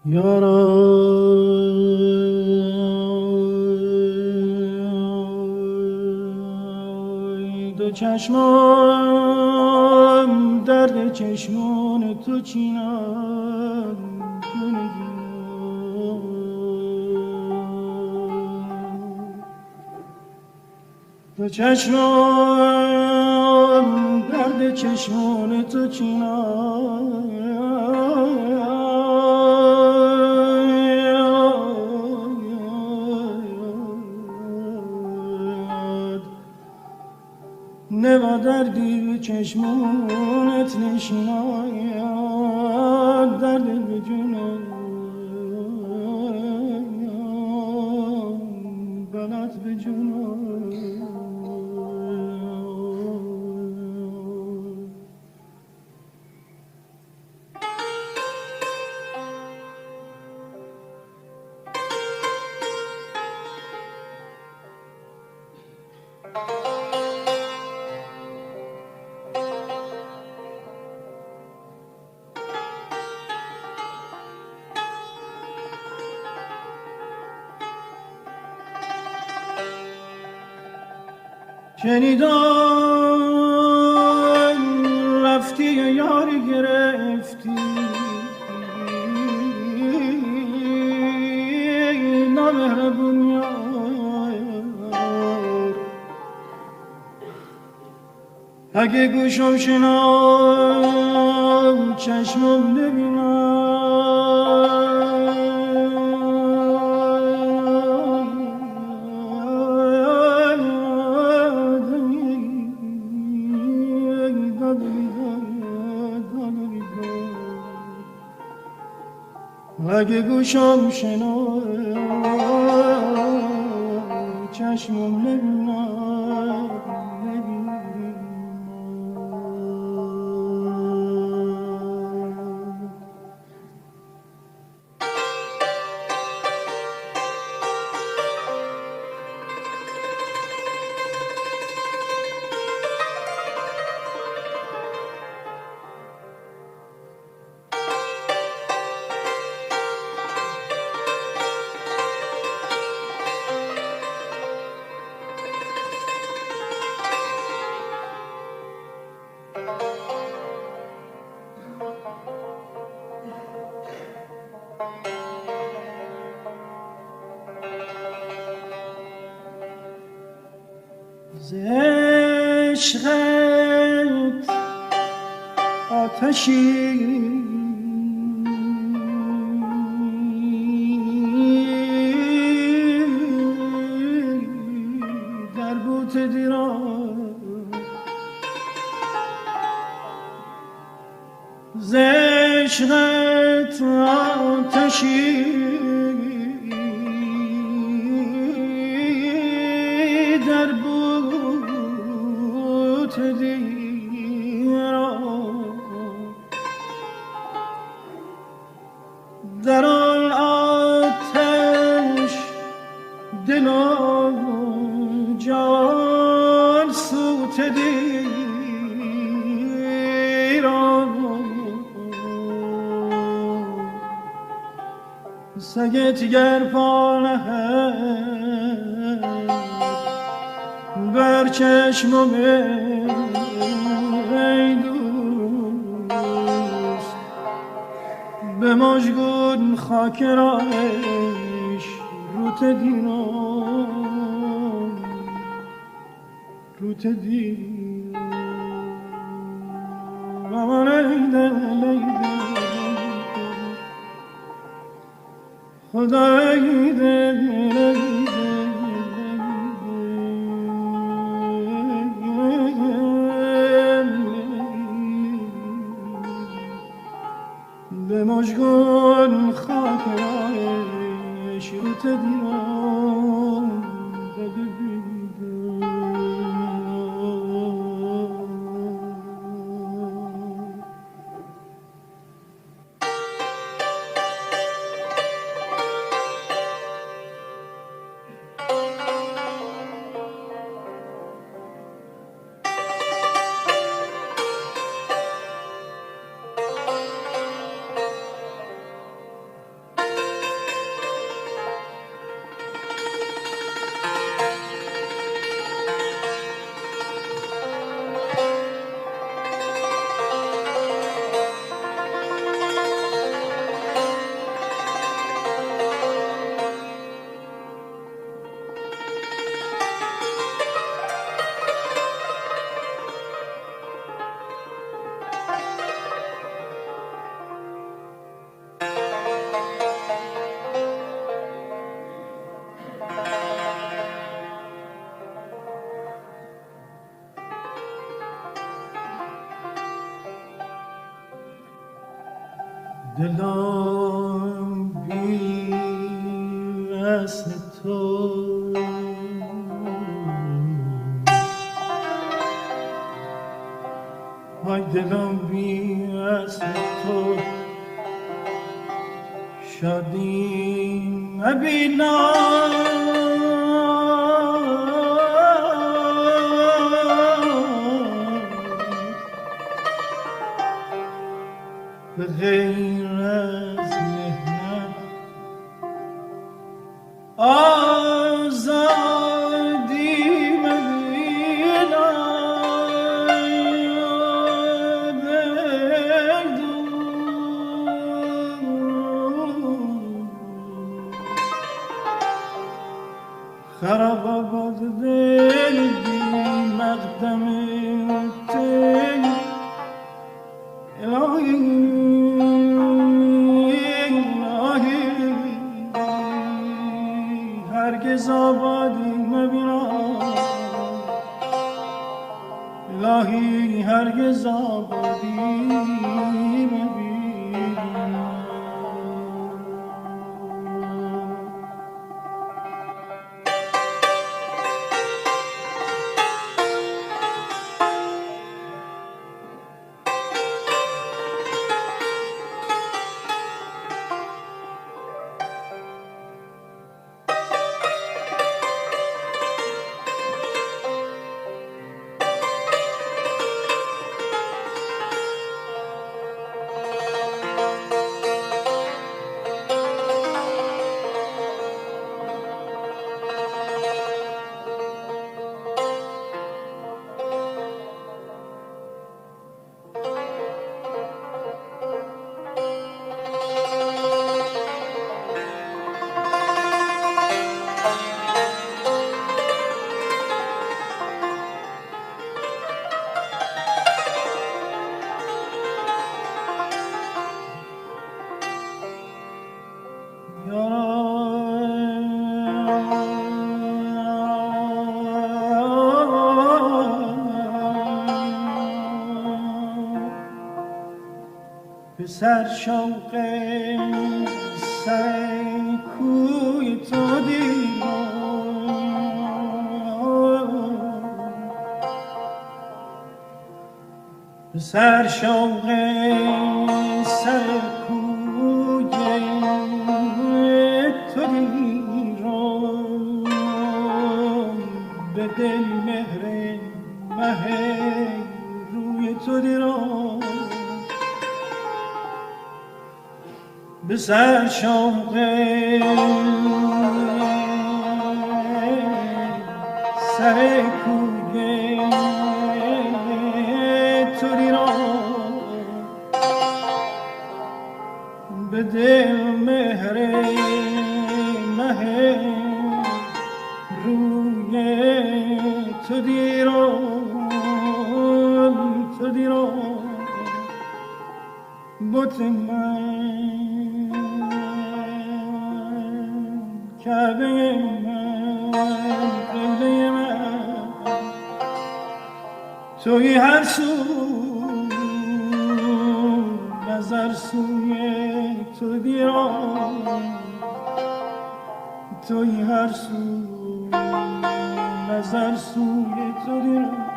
یارای دو چشمان درد چشمان تو چینم دو چشمان درد چشمان تو چینم نوا دردی چشمونت نشیناید درد به جونم بلد به جونم شنیدم رفتی یاری گرفتی نامهربون یار اگه گوشم شنام چشمم نبینم اگه گوشم شنو چشمم نبینم ز عشقت آتشی در بوت دیرم ز عشقت آتشی در بوت دیرم در آن آتش دل و جان سوخته سگت گر پا نهد بر چشمم ای دوست به مژگون خاک راهش روت دیرم روت دیرم مامان لیده خدای دل به مژگون خاک راهش روت دیرم دست تو وای دلم بی اصل تو شادی نبینم به غیر از مهنت آزادی خراب آباد دل بی مقدم تی الهی الهی هرگز آبادی مبینم الهی هرگز آبادی مبینم پسر شوق سر کوی تو دیدم پسر شوق سر کوی تو دیدم به دل مهر مه روی تو دیدم به سر شوق سر کوی تو دیدم به دل مهر مه روی تو دیدم بت من کعبه من قبله من توی هر سو نظر سوی تو دیرم توی هر سو نظر سوی تو دیرم